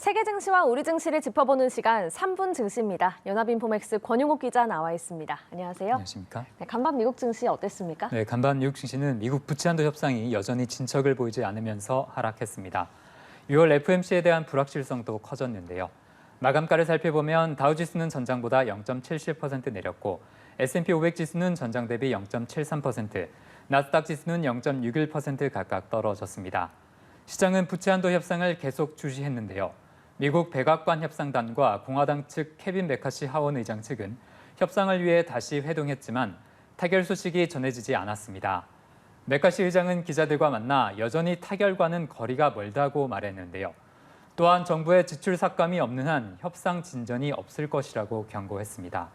세계 증시와 우리 증시를 짚어보는 시간 3분 증시입니다. 연합인포맥스 권용욱 기자 나와 있습니다. 안녕하세요. 안녕하십니까? 네, 간밤 미국 증시 어땠습니까? 네, 간밤 미국 증시는 미국 부채한도 협상이 여전히 진척을 보이지 않으면서 하락했습니다. 6월 FOMC에 대한 불확실성도 커졌는데요. 마감가를 살펴보면 다우지수는 전장보다 0.77% 내렸고 S&P 500 지수는 전장 대비 0.73%, 나스닥 지수는 0.61% 각각 떨어졌습니다. 시장은 부채한도 협상을 계속 주시했는데요. 미국 백악관 협상단과 공화당 측 케빈 메카시 하원 의장 측은 협상을 위해 다시 회동했지만 타결 소식이 전해지지 않았습니다. 메카시 의장은 기자들과 만나 여전히 타결과는 거리가 멀다고 말했는데요. 또한 정부의 지출 삭감이 없는 한 협상 진전이 없을 것이라고 경고했습니다.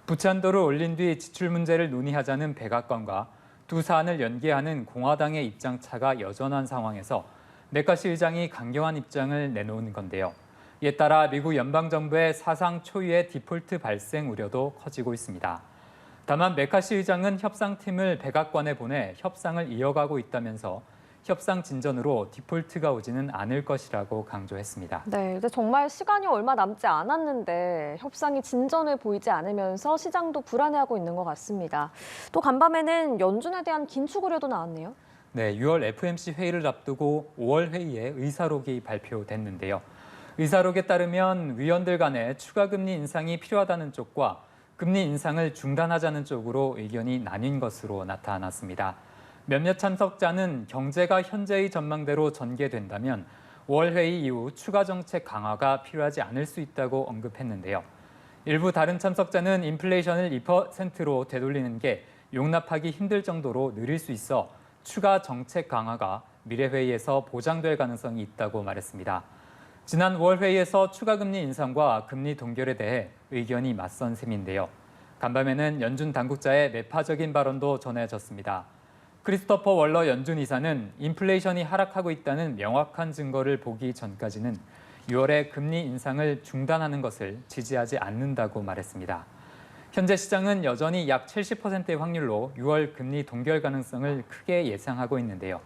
부채 한도를 올린 뒤 지출 문제를 논의하자는 백악관과 두 사안을 연계하는 공화당의 입장 차가 여전한 상황에서 메카시 의장이 강경한 입장을 내놓은 건데요. 이에 따라 미국 연방정부의 사상 초유의 디폴트 발생 우려도 커지고 있습니다. 다만 메카시 의장은 협상팀을 백악관에 보내 협상을 이어가고 있다면서 협상 진전으로 디폴트가 오지는 않을 것이라고 강조했습니다. 네, 이제 정말 시간이 얼마 남지 않았는데 협상이 진전을 보이지 않으면서 시장도 불안해하고 있는 것 같습니다. 또 간밤에는 연준에 대한 긴축 우려도 나왔네요. 네, 6월 FOMC 회의를 앞두고 5월 회의에 의사록이 발표됐는데요. 의사록에 따르면 위원들 간에 추가 금리 인상이 필요하다는 쪽과 금리 인상을 중단하자는 쪽으로 의견이 나뉜 것으로 나타났습니다. 몇몇 참석자는 경제가 현재의 전망대로 전개된다면 5월 회의 이후 추가 정책 강화가 필요하지 않을 수 있다고 언급했는데요. 일부 다른 참석자는 인플레이션을 2%로 되돌리는 게 용납하기 힘들 정도로 느릴 수 있어 추가 정책 강화가 미래 회의에서 보장될 가능성이 있다고 말했습니다. 지난 5월 회의에서 추가 금리 인상과 금리 동결에 대해 의견이 맞선 셈인데요. 간밤에는 연준 당국자의 매파적인 발언도 전해졌습니다. 크리스토퍼 월러 연준 이사는 인플레이션이 하락하고 있다는 명확한 증거를 보기 전까지는 6월에 금리 인상을 중단하는 것을 지지하지 않는다고 말했습니다. 현재 시장은 여전히 약 70%의 확률로 6월 금리 동결 가능성을 크게 예상하고 있는데요.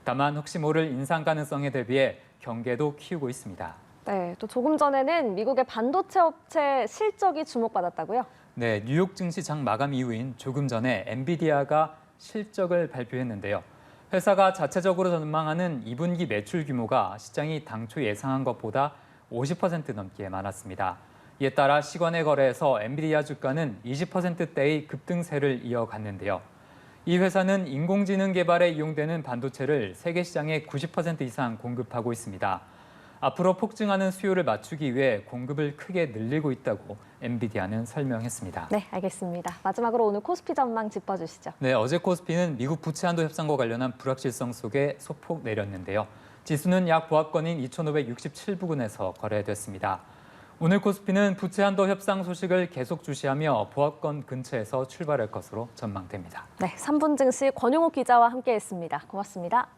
다만 혹시 모를 인상 가능성에 대비해 경계도 키우고 있습니다. 네, 또 조금 전에는 미국의 반도체 업체 실적이 주목받았다고요? 네, 뉴욕 증시 장 마감 이후인 조금 전에 엔비디아가 실적을 발표했는데요. 회사가 자체적으로 전망하는 2분기 매출 규모가 시장이 당초 예상한 것보다 50% 넘게 많았습니다. 이에 따라 시간의 거래에서 엔비디아 주가는 20%대의 급등세를 이어갔는데요. 이 회사는 인공지능 개발에 이용되는 반도체를 세계 시장의 90% 이상 공급하고 있습니다. 앞으로 폭증하는 수요를 맞추기 위해 공급을 크게 늘리고 있다고 엔비디아는 설명했습니다. 네, 알겠습니다. 마지막으로 오늘 코스피 전망 짚어주시죠. 네, 어제 코스피는 미국 부채 한도 협상과 관련한 불확실성 속에 소폭 내렸는데요. 지수는 약 보합권인 2,567부근에서 거래됐습니다. 오늘 코스피는 부채 한도 협상 소식을 계속 주시하며 보합권 근처에서 출발할 것으로 전망됩니다. 네, 3분 증시 권용욱 기자와 함께했습니다. 고맙습니다.